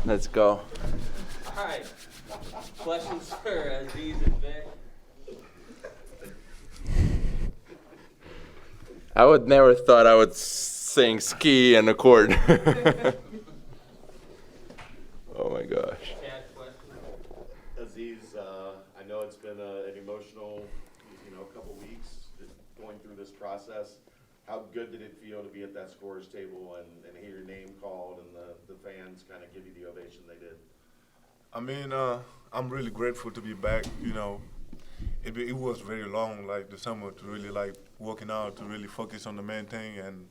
Let's go. All right. Questions for Aziz and Vic? I would never thought I would sing ski in the court. Oh my gosh. Chad, question? Aziz, I know it's been an emotional, couple weeks just going through this process. How good did it feel to be at that scorer's table and hear your name called and the fans kind of give you the ovation they did? I mean, I'm really grateful to be back. It was very long, like the summer, to really like working out, to really focus on the main thing, and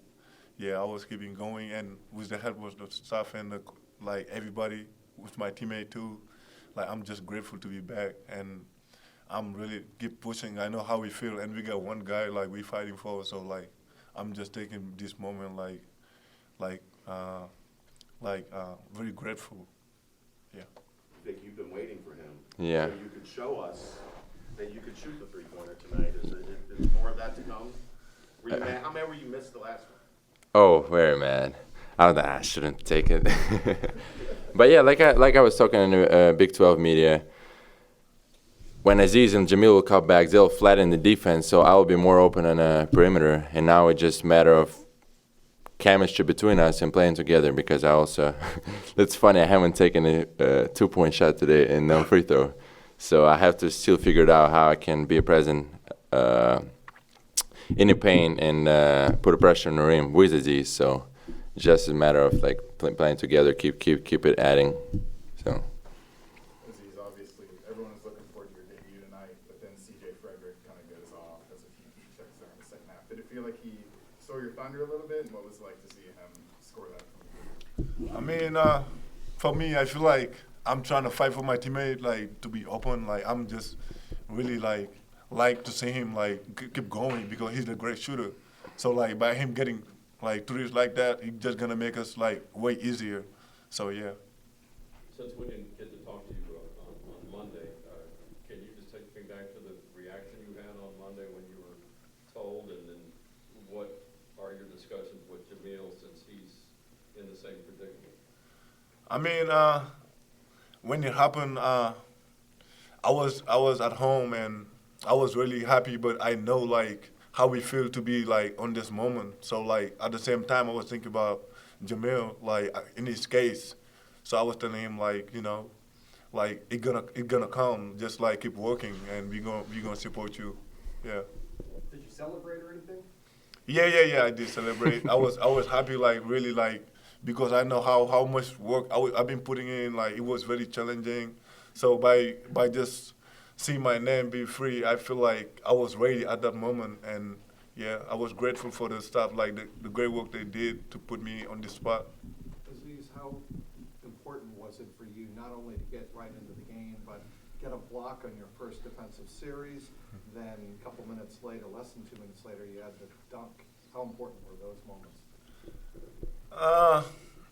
yeah, I was keeping going, and with the help of the staff and like everybody, with my teammate too, like I'm just grateful to be back, and I'm really keep pushing. I know how we feel, and we got one guy like we fighting for, so like I'm just taking this moment very grateful. Yeah. Vic, you've been waiting for him. Yeah. So you could show us that you could shoot the three-pointer tonight. Is more of that to come? Were you mad? How mad were you missed the last one? Oh, very mad. I shouldn't take it. But yeah, like I was talking in the Big 12 media, when Aziz and Jamil will come back, they'll flatten the defense, so I'll be more open on a perimeter. And now it's just a matter of chemistry between us and playing together, because I also, it's funny, I haven't taken a two-point shot today and no free throw. So I have to still figure out how I can be present in the paint and put a pressure on the rim with Aziz. So just a matter of like playing together, keep it adding. So. Aziz, obviously, everyone is looking forward to your debut tonight, but then C.J. Frederick kind of goes off as a few heat checks there in the second half. Did it feel like he stole your thunder a little bit, and what was it like to see him score that? I mean, for me, I feel like I'm trying to fight for my teammate, like to be open. Like I'm just really like to see him like keep going, because he's a great shooter. So like by him getting like threes like that, he's just gonna make us like way easier. So yeah. Since we didn't get to talk to you on Monday, can you just take me back to the reaction you had on Monday when you were told, and then what are your discussions with Jamil since he's in the same predicament? I mean, when it happened, I was at home and I was really happy, but I know like how we feel to be like on this moment. So like at the same time, I was thinking about Jamil, like in his case. So I was telling him like like it gonna come. Just like keep working, and we gonna support you. Yeah. Did you celebrate or anything? Yeah. I did celebrate. I was happy, like really like, because I know how much work I've been putting in. Like it was very challenging. So by just seeing my name be free, I feel like I was ready at that moment. And yeah, I was grateful for the staff, like the great work they did to put me on this spot. Aziz, how important was it for you not only to get right into the game, but get a block on your first defensive series, then a couple minutes later, less than 2 minutes later, you had the dunk. How important were those moments?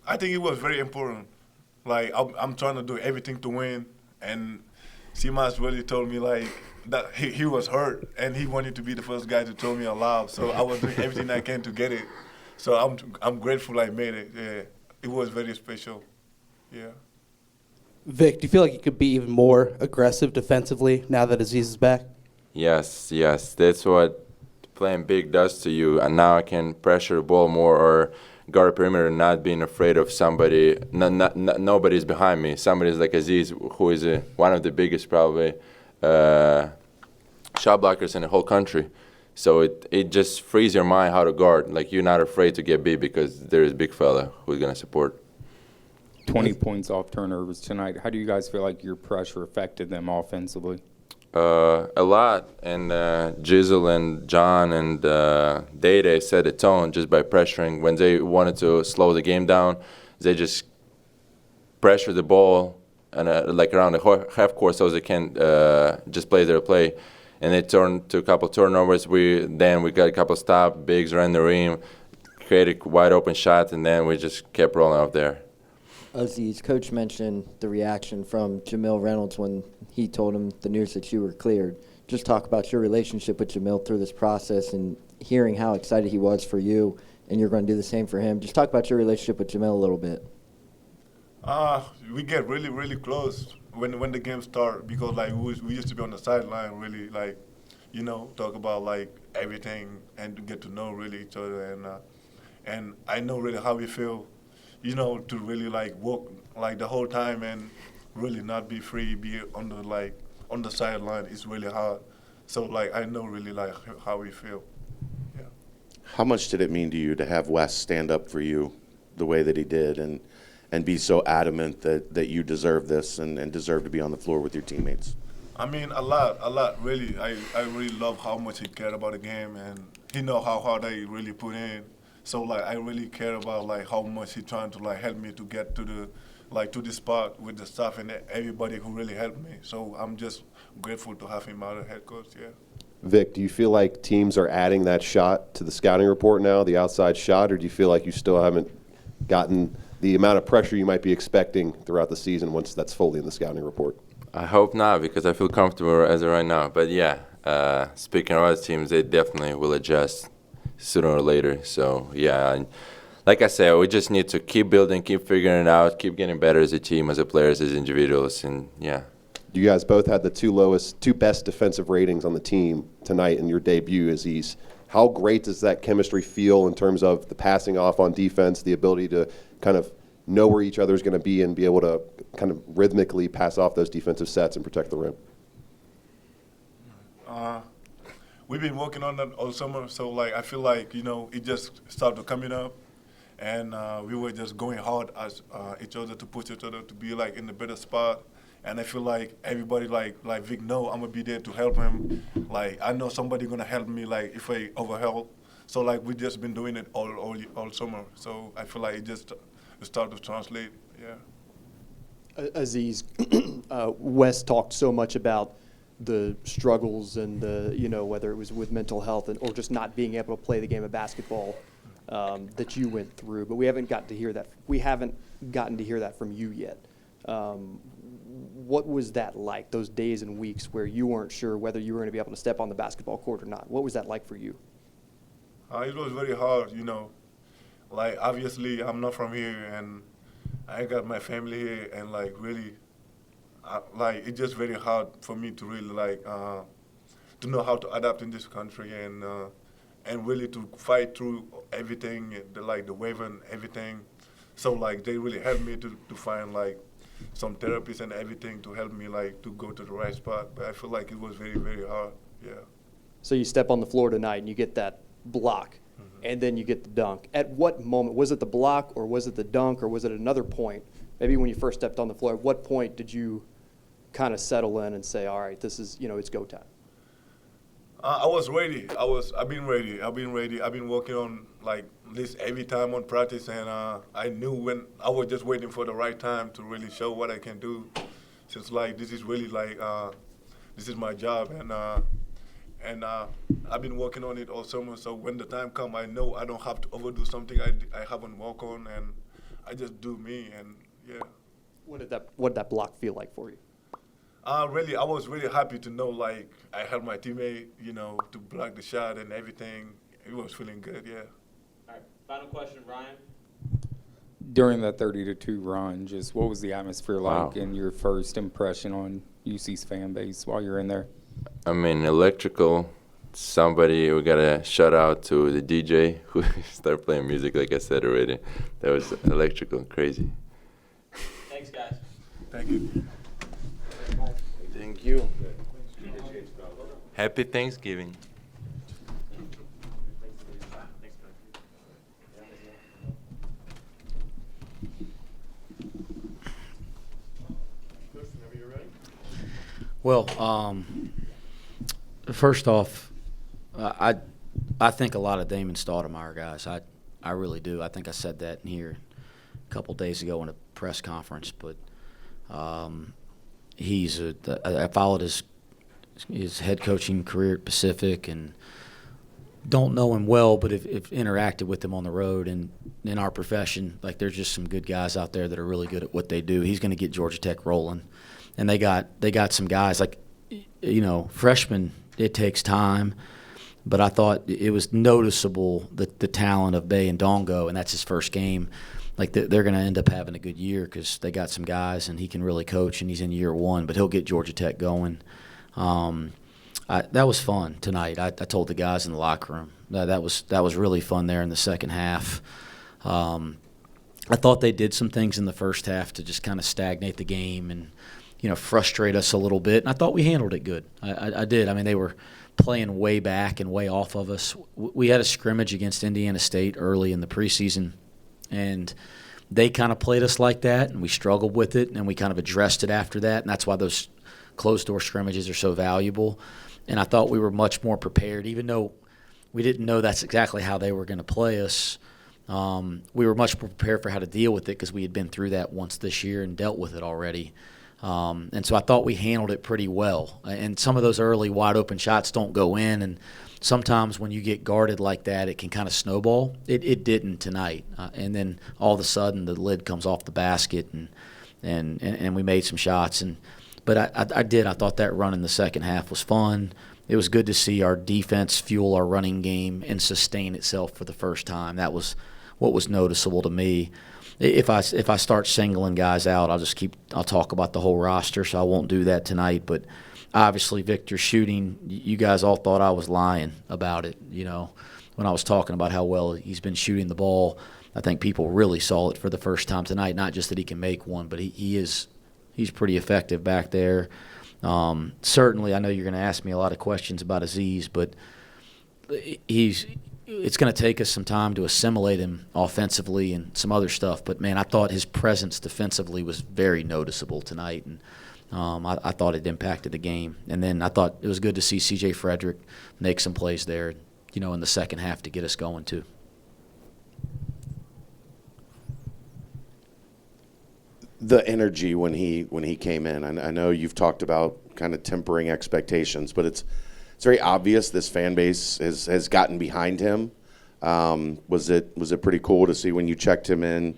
I think it was very important. Like I'm trying to do everything to win, and Simas really told me like that he was hurt and he wanted to be the first guy to tell me aloud. So I was doing everything I can to get it. So I'm grateful I made it. Yeah, it was very special. Yeah. Vic, do you feel like you could be even more aggressive defensively now that Aziz is back? Yes. That's what playing big does to you. And now I can pressure the ball more or guard perimeter, not being afraid of somebody. Nobody's behind me. Somebody's like Aziz, who is one of the biggest probably shot blockers in the whole country. So it just frees your mind how to guard. Like you're not afraid to get beat because there is a big fella who's gonna support. 20 points off turnovers tonight. How do you guys feel like your pressure affected them offensively? A lot, and Jizzle and John and Dede set a tone just by pressuring. When they wanted to slow the game down, they just pressure the ball and like around the half court so they can just play their play. And they turned to a couple turnovers. We got a couple stop, bigs around the rim, created wide open shots, and then we just kept rolling up there. Aziz, Coach mentioned the reaction from Jamil Reynolds when he told him the news that you were cleared. Just talk about your relationship with Jamil through this process and hearing how excited he was for you, and you're going to do the same for him. Just talk about your relationship with Jamil a little bit. We get really, really close when the game start because like we used to be on the sideline, really like, talk about like everything and to get to know really each other and I know really how we feel, to really like work like the whole time and really not be free, be on the sideline is really hard. So like I know really like how we feel. Yeah. How much did it mean to you to have Wes stand up for you the way that he did and be so adamant that you deserve this and deserve to be on the floor with your teammates? I mean, a lot, really. I really love how much he cared about the game, and he know how hard I really put in. So, like, I really care about, like, how much he trying to, like, help me to get to the spot with the staff and everybody who really helped me. So I'm just grateful to have him out as head coach, yeah. Vic, do you feel like teams are adding that shot to the scouting report now, the outside shot, or do you feel like you still haven't gotten the amount of pressure you might be expecting throughout the season once that's fully in the scouting report? I hope not, because I feel comfortable as of right now. But yeah, speaking of other teams, they definitely will adjust sooner or later. So yeah, and like I said, we just need to keep building, keep figuring it out, keep getting better as a team, as a players, as individuals, and yeah. You guys both had the two best defensive ratings on the team tonight in your debut, Aziz. How great does that chemistry feel in terms of the passing off on defense, the ability to kind of know where each other is going to be and be able to kind of rhythmically pass off those defensive sets and protect the rim? We've been working on that all summer, so like I feel like it just started coming up, and we were just going hard as each other to push each other to be like in the better spot. And I feel like everybody like Vic know I'm gonna be there to help him. Like I know somebody gonna help me like if I overhelp. So like we just been doing it all summer. So I feel like it just started to translate. Yeah. Aziz, Wes talked so much about the struggles and whether it was with mental health or just not being able to play the game of basketball that you went through, but we haven't gotten to hear that. We haven't gotten to hear that from you yet. What was that like, those days and weeks where you weren't sure whether you were going to be able to step on the basketball court or not? What was that like for you? It was very hard, Like, obviously, I'm not from here, and I got my family here, and, like, really, it's just very hard for me to really, to know how to adapt in this country and really to fight through everything, the wave and everything. So, like, they really helped me to find, some therapists and everything to help me, to go to the right spot. But I feel like it was very, very hard, yeah. So you step on the floor tonight and you get that block, and then you get the dunk. At what moment, was it the block or was it the dunk or was it another point? Maybe when you first stepped on the floor, at what point did you kind of settle in and say, all right, this is, it's go time? I was ready. I've been ready. I've been working on this every time on practice, and I knew when I was just waiting for the right time to really show what I can do. Since this is really this is my job, and I've been working on it all summer. So when the time comes, I know I don't have to overdo something I haven't worked on, and I just do me, and yeah. What did that block feel like for you? Really, I was really happy to know, I helped my teammate, to block the shot and everything. It was feeling good, yeah. All right, final question, Ryan. During that 30-2 run, just what was the atmosphere like and your first impression on UC's fan base while you're in there? I mean, electrical. We got a shout out to the DJ who started playing music, like I said already. That was electrical, crazy. Thanks, guys. Thank you. Thank you. Happy Thanksgiving. Well, first off, I think a lot of Damon Stoudemire, guys. I really do. I think I said that in here a couple days ago in a press conference, but I followed his head coaching career at Pacific and don't know him well, but have interacted with him on the road and in our profession. There's just some good guys out there that are really good at what they do. He's going to get Georgia Tech rolling, and they got some guys freshmen. It takes time, but I thought it was noticeable the talent of Bandaogo, and that's his first game. like they're going to end up having a good year because they got some guys and he can really coach and he's in year one, but he'll get Georgia Tech going. That was fun tonight. I told the guys in the locker room that was really fun there in the second half. I thought they did some things in the first half to just kind of stagnate the game and, frustrate us a little bit. And I thought we handled it good. I did. I mean, they were playing way back and way off of us. We had a scrimmage against Indiana State early in the preseason, and they kind of played us like that, and we struggled with it, and we kind of addressed it after that. And that's why those closed-door scrimmages are so valuable. And I thought we were much more prepared, even though we didn't know that's exactly how they were going to play us. We were much more prepared for how to deal with it because we had been through that once this year and dealt with it already. And so I thought we handled it pretty well. And some of those early wide-open shots don't go in, and sometimes when you get guarded like that, it can kind of snowball. It didn't tonight. And then all of a sudden the lid comes off the basket, and we made some shots. But I thought that run in the second half was fun. It was good to see our defense fuel our running game and sustain itself for the first time. That was what was noticeable to me. If I start singling guys out, I'll talk about the whole roster, so I won't do that tonight. But obviously, Viktor shooting, you guys all thought I was lying about it. When I was talking about how well he's been shooting the ball, I think people really saw it for the first time tonight. Not just that he can make one, but he's pretty effective back there. Certainly, I know you're going to ask me a lot of questions about Aziz, but it's going to take us some time to assimilate him offensively and some other stuff. But, man, I thought his presence defensively was very noticeable tonight, and I thought it impacted the game. And then I thought it was good to see C.J. Frederick make some plays there, in the second half to get us going too. The energy when he came in. I know you've talked about kind of tempering expectations, but it's very obvious this fan base has gotten behind him. Was it pretty cool to see when you checked him in,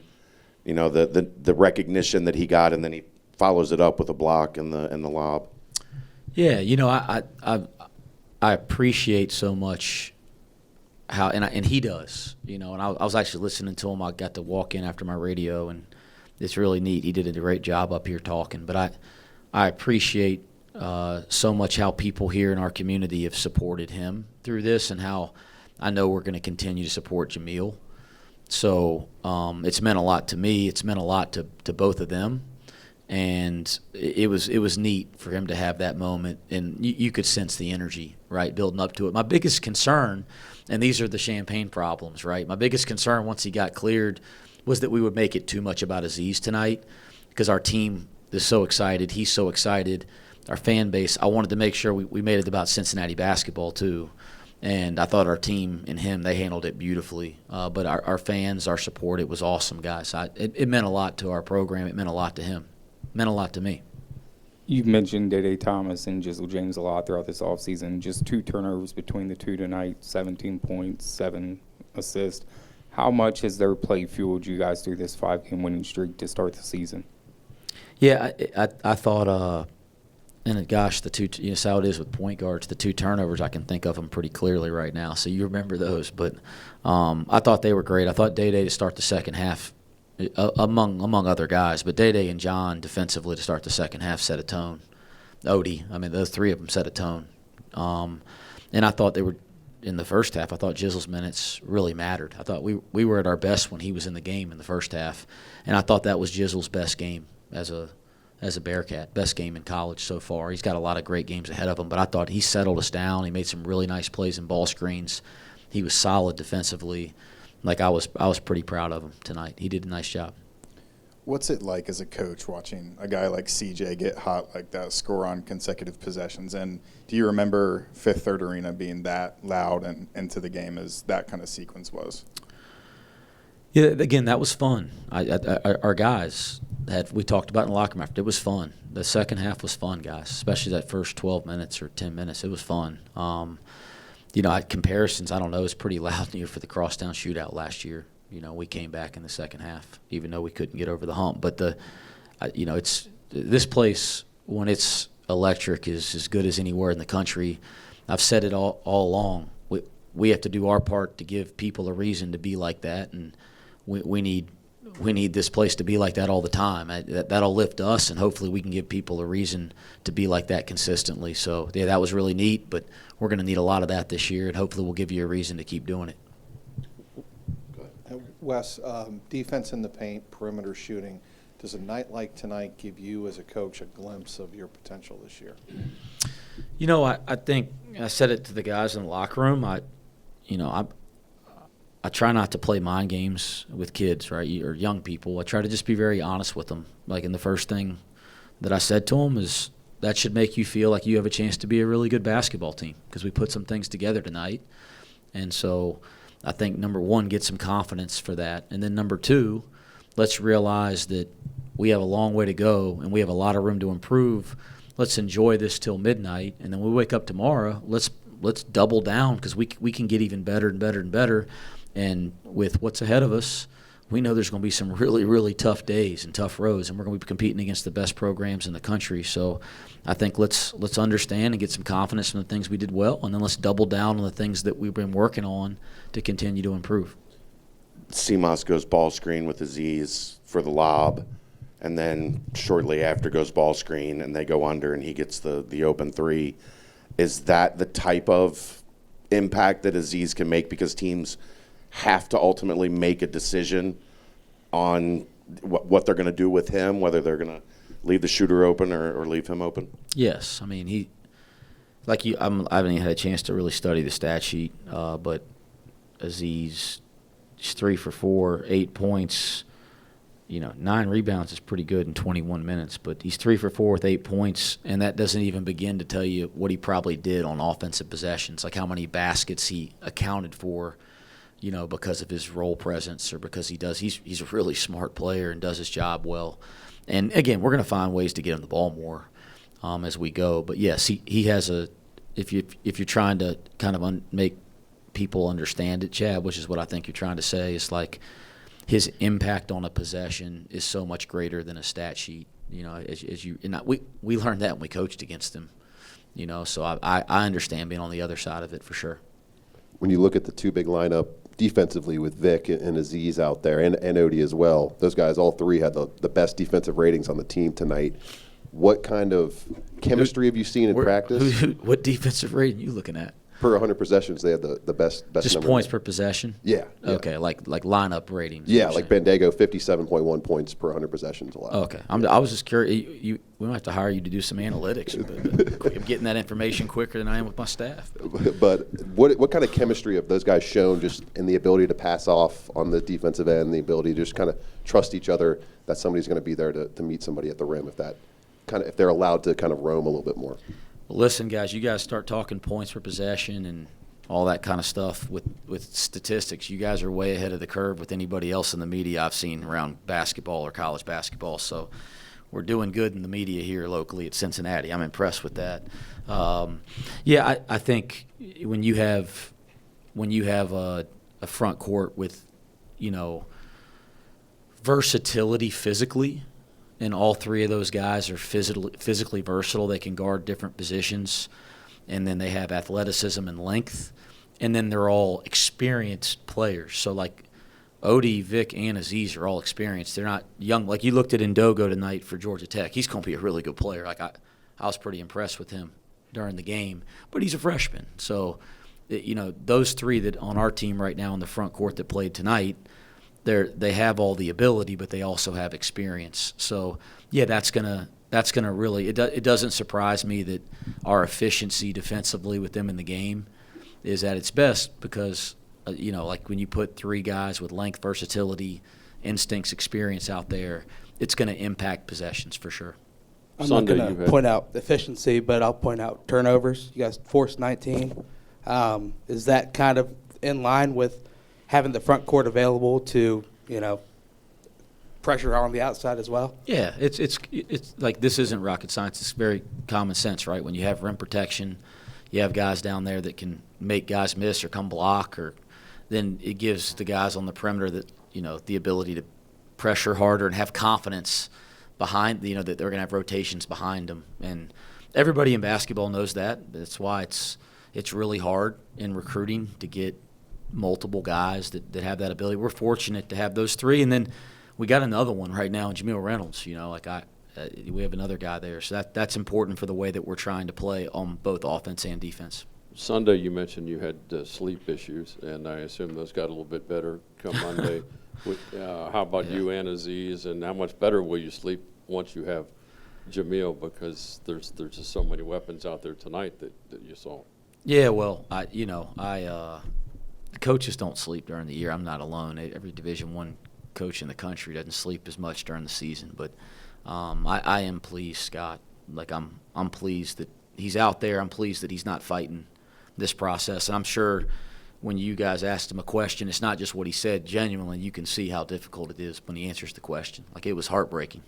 the recognition that he got, and then he follows it up with a block and the lob? Yeah, I appreciate so much how and he does, and I was actually listening to him. I got to walk in after my radio, and it's really neat. He did a great job up here talking, but I appreciate so much how people here in our community have supported him through this, and how I know we're going to continue to support Jamil. So it's meant a lot to me. It's meant a lot to both of them, and it was neat for him to have that moment, and you could sense the energy, right, building up to it. My biggest concern, and these are the champagne problems, right? My biggest concern once he got cleared was that we would make it too much about Aziz tonight, because our team is so excited. He's so excited. Our fan base, I wanted to make sure we made it about Cincinnati basketball too. And I thought our team and him, they handled it beautifully. But our fans, our support, it was awesome, guys. It meant a lot to our program. It meant a lot to him. It meant a lot to me. You've mentioned Day Thomas and Jizzle James a lot throughout this offseason. Just 2 turnovers between the two tonight, 17 points, 7 assists. How much has their play fueled you guys through this 5-game winning streak to start the season? Yeah, I thought, and gosh, the two, that's how it is with point guards. The 2 turnovers, I can think of them pretty clearly right now. So you remember those. But I thought they were great. I thought Day to start the second half, among other guys, but Day and John defensively to start the second half set a tone. Odie, those 3 of them set a tone. And I thought they were. In the first half, I thought Jizzle's minutes really mattered. I thought we were at our best when he was in the game in the first half, and I thought that was Jizzle's best game as a Bearcat, best game in college so far. He's got a lot of great games ahead of him, but I thought he settled us down. He made some really nice plays in ball screens. He was solid defensively. I was pretty proud of him tonight. He did a nice job. What's it like as a coach watching a guy like CJ get hot like that, score on consecutive possessions? And do you remember Fifth Third Arena being that loud and into the game as that kind of sequence was? Yeah, again, that was fun. Our guys we talked about in the locker room after. It was fun. The second half was fun, guys, especially that first 12 minutes or 10 minutes. It was fun. Comparisons, I don't know, it's pretty loud for the crosstown shootout last year. We came back in the second half, even though we couldn't get over the hump. But it's this place when it's electric is as good as anywhere in the country. I've said it all along. We have to do our part to give people a reason to be like that, and we need we need this place to be like that all the time. That'll lift us, and hopefully we can give people a reason to be like that consistently. So, yeah, that was really neat, but we're going to need a lot of that this year, and hopefully we'll give you a reason to keep doing it. Wes, defense in the paint, perimeter shooting. Does a night like tonight give you as a coach a glimpse of your potential this year? You know, I think I said it to the guys in the locker room. I try not to play mind games with kids, right, or young people. I try to just be very honest with them. Like, and the first thing that I said to them is that should make you feel like you have a chance to be a really good basketball team because we put some things together tonight. And so I think, number one, get some confidence for that. And then number two, let's realize that we have a long way to go and we have a lot of room to improve. Let's enjoy this till midnight, and then we wake up tomorrow. Let's double down because we can get even better and better and better. And with what's ahead of us, we know there's going to be some really, really tough days and tough roads, and we're going to be competing against the best programs in the country. So I think let's understand and get some confidence from the things we did well, and then let's double down on the things that we've been working on to continue to improve. CMOS goes ball screen with Aziz for the lob, and then shortly after goes ball screen, and they go under, and he gets the open three. Is that the type of impact that Aziz can make because teams have to ultimately make a decision on what they're going to do with him, whether they're going to leave the shooter open or leave him open? Yes. I mean, I haven't even had a chance to really study the stat sheet, but Aziz is 3 for 4, 8 points. 9 rebounds is pretty good in 21 minutes, but he's 3 for 4 with 8 points, and that doesn't even begin to tell you what he probably did on offensive possessions, like how many baskets he accounted for, because of his role presence or because he's a really smart player and does his job well. And again, we're going to find ways to get him the ball more as we go. But yes, he has if you're trying to kind of make people understand it, Chad, which is what I think you're trying to say, it's like his impact on a possession is so much greater than a stat sheet. We learned that when we coached against him. So I understand being on the other side of it for sure. When you look at the two big lineup defensively with Vic and Aziz out there and Odie as well, those guys, all three, had the best defensive ratings on the team tonight. What kind of chemistry have you seen in practice? What defensive rating are you looking at? Per 100 possessions, they had the best Just number. points per possession? Yeah. Okay, like lineup ratings. Yeah, like Bandaogo, 57.1 points per 100 possessions allowed. Okay. I was just curious. We might have to hire you to do some analytics. I'm getting that information quicker than I am with my staff. But what kind of chemistry have those guys shown just in the ability to pass off on the defensive end, the ability to just kind of trust each other that somebody's going to be there to meet somebody at the rim if they're allowed to kind of roam a little bit more? Listen, guys, you guys start talking points per possession and all that kind of stuff with statistics. You guys are way ahead of the curve with anybody else in the media I've seen around basketball or college basketball. So we're doing good in the media here locally at Cincinnati. I'm impressed with that. I think when you have a front court with, versatility physically, and all three of those guys are physically versatile. They can guard different positions, and then they have athleticism and length, and then they're all experienced players. So, like, Odie, Vic, and Aziz are all experienced. They're not young. Like, you looked at Bandaogo tonight for Georgia Tech. He's going to be a really good player. Like, I was pretty impressed with him during the game, but he's a freshman. So, those three that on our team right now in the front court that played tonight, they have all the ability, but they also have experience. So, yeah, that's gonna really. It doesn't surprise me that our efficiency defensively with them in the game is at its best because, like when you put three guys with length, versatility, instincts, experience out there, it's going to impact possessions for sure. I'm not going to point out efficiency, but I'll point out turnovers. You guys forced 19. Is that kind of in line with having the front court available to, pressure on the outside as well? Yeah, it's like this isn't rocket science. It's very common sense, right? When you have rim protection, you have guys down there that can make guys miss or come block, or then it gives the guys on the perimeter that the ability to pressure harder and have confidence behind, that they're going to have rotations behind them. And everybody in basketball knows that. That's why it's really hard in recruiting to get multiple guys that have that ability. We're fortunate to have those three, and then we got another one right now in Jamil Reynolds. You know, like we have another guy there. So that's important for the way that we're trying to play on both offense and defense. Sunday, you mentioned you had sleep issues, and I assume those got a little bit better come Monday. How about you and Aziz, and how much better will you sleep once you have Jamil? Because there's just so many weapons out there tonight that you saw. Yeah, well, coaches don't sleep during the year. I'm not alone. Every Division I coach in the country doesn't sleep as much during the season. But I am pleased, Scott. Like I'm pleased that he's out there. I'm pleased that he's not fighting this process. And I'm sure when you guys asked him a question, it's not just what he said. Genuinely, you can see how difficult it is when he answers the question. Like, it was heartbreaking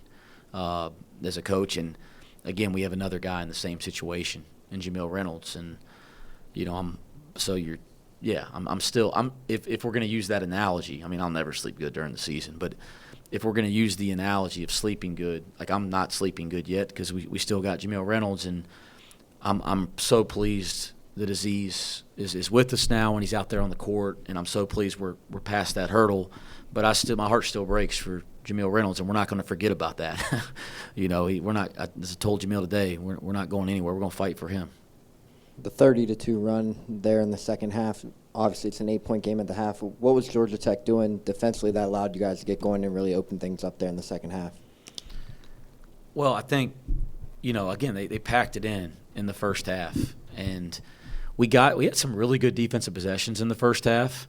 as a coach. And again, we have another guy in the same situation in Jamil Reynolds. And you know, if we're going to use that analogy, I mean, I'll never sleep good during the season, but if we're going to use the analogy of sleeping good, like, I'm not sleeping good yet because we still got Jamil Reynolds, and I'm so pleased that Aziz is with us now and he's out there on the court, and I'm so pleased we're past that hurdle, but my heart still breaks for Jamil Reynolds, and we're not going to forget about that. You know, as I told Jamil today, we're not going anywhere. We're going to fight for him. The 30-2 run there in the second half, obviously it's an 8-point game at the half. What was Georgia Tech doing defensively that allowed you guys to get going and really open things up there in the second half? Well, I think, you know, again, they packed it in the first half. And we had some really good defensive possessions in the first half,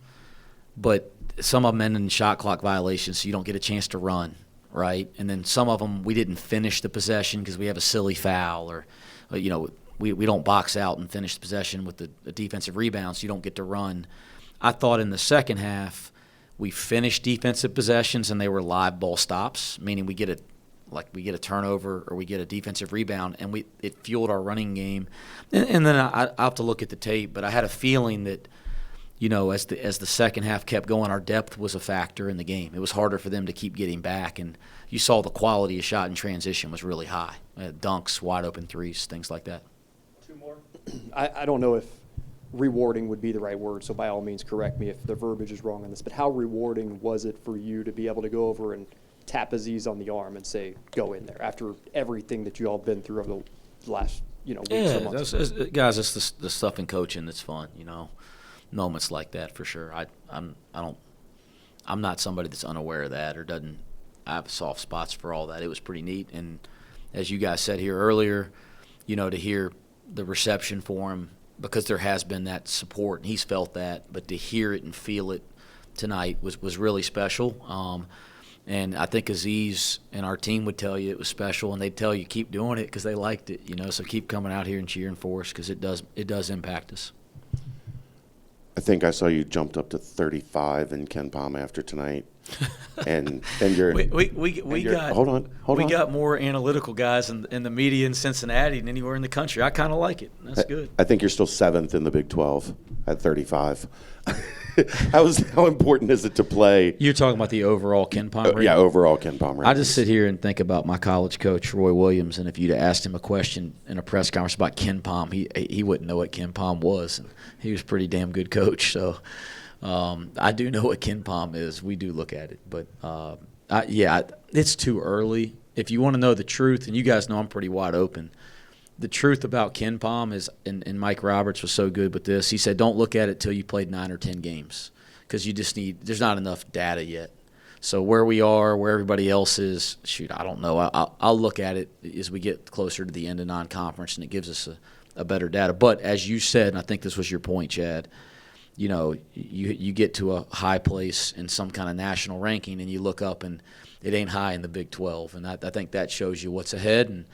but some of them ended in shot clock violations, so you don't get a chance to run, right? And then some of them we didn't finish the possession because we have a silly foul or you know, we don't box out and finish the possession with the defensive rebound, so you don't get to run. I thought in the second half we finished defensive possessions and they were live ball stops, meaning we get a turnover or we get a defensive rebound, and it fueled our running game. And then I'll have to look at the tape, but I had a feeling that, you know, as the second half kept going, our depth was a factor in the game. It was harder for them to keep getting back, and you saw the quality of shot in transition was really high. Dunks, wide open threes, things like that. Two more. I don't know if rewarding would be the right word, so by all means correct me if the verbiage is wrong on this, but how rewarding was it for you to be able to go over and tap Aziz on the arm and say, go in there, after everything that you all been through over the last, you know, weeks or months? Guys, it's the stuff in coaching that's fun, you know, moments like that for sure. I'm not somebody that's unaware of that or doesn't have soft spots for all that. It was pretty neat, and as you guys said here earlier, you know, to hear the reception for him, because there has been that support and he's felt that, but to hear it and feel it tonight was really special. And I think Aziz and our team would tell you it was special, and they'd tell you keep doing it because they liked it, you know. So keep coming out here and cheering for us because it does impact us. I think I saw you jumped up to 35 in Ken Palm after tonight, and you're. We got more analytical guys in the media in Cincinnati than anywhere in the country. I kind of like it. That's good. I think you're still 7th in the Big 12 at 35. How important is it to play? You're talking about the overall Ken Palm rating? Yeah, overall Ken Palm rating. I just sit here and think about my college coach, Roy Williams, and if you'd asked him a question in a press conference about Ken Palm, he wouldn't know what Ken Palm was. And he was a pretty damn good coach. So I do know what Ken Palm is. We do look at it. But, it's too early. If you want to know the truth, and you guys know I'm pretty wide open, the truth about Ken Palm is, and Mike Roberts was so good with this, he said don't look at it till you played 9 or 10 games because there's not enough data yet. So where we are, where everybody else is, I don't know. I'll look at it as we get closer to the end of non-conference, and it gives us a better data. But as you said, and I think this was your point, Chad, you know, you get to a high place in some kind of national ranking, and you look up, and it ain't high in the Big 12. And I think that shows you what's ahead, and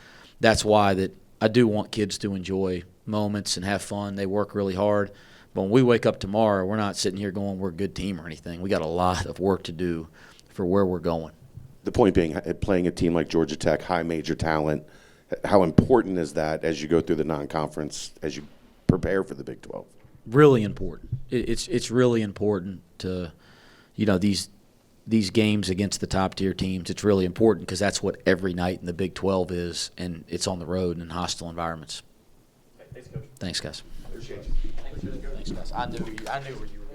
that's why that I do want kids to enjoy moments and have fun. They work really hard. But when we wake up tomorrow, we're not sitting here going we're a good team or anything. We got a lot of work to do for where we're going. The point being, playing a team like Georgia Tech, high major talent, how important is that as you go through the non-conference, as you prepare for the Big 12? Really important. It's really important to, you know, these games against the top-tier teams. It's really important because that's what every night in the Big 12 is, and it's on the road and in hostile environments. Thanks, Coach. Thanks, guys. Appreciate you. Thanks, guys. I knew where you were.